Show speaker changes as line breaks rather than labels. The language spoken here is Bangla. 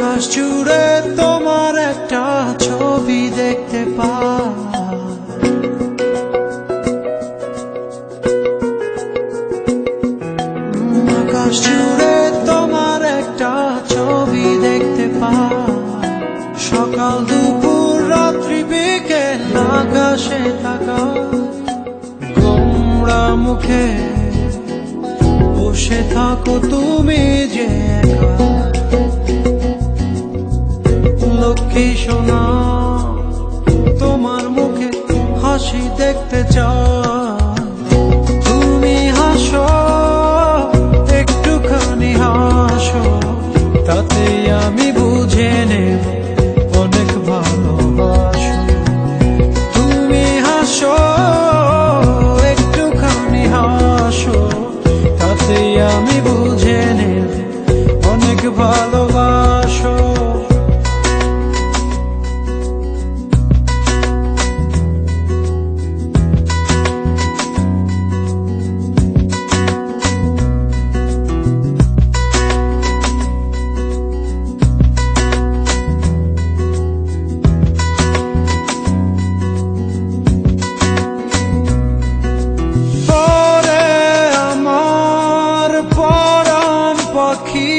আকাশ জুড়ে তোমার একটা ছবি দেখতে পাই। আকাশ জুড়ে তোমার একটা ছবি দেখতে পাই। সকাল দুপুর রাত্রি বিকেল আকাশে থাকা গোমড়া মুখে বসে থাকো তুমি যে একা। লক্ষ্মী সোনা তোমার মুখে হাসি দেখতে চাই। তুমি হাসো একটুখানি হাসো, তাতেই আমি বুঝে নেব অনেক ভালোবাসো। তুমি হাসো একটুখানি হাসো, তাতেই আমি বুঝে নেব অনেক ভালোবাসো। পরে আমার পরাণ পাখি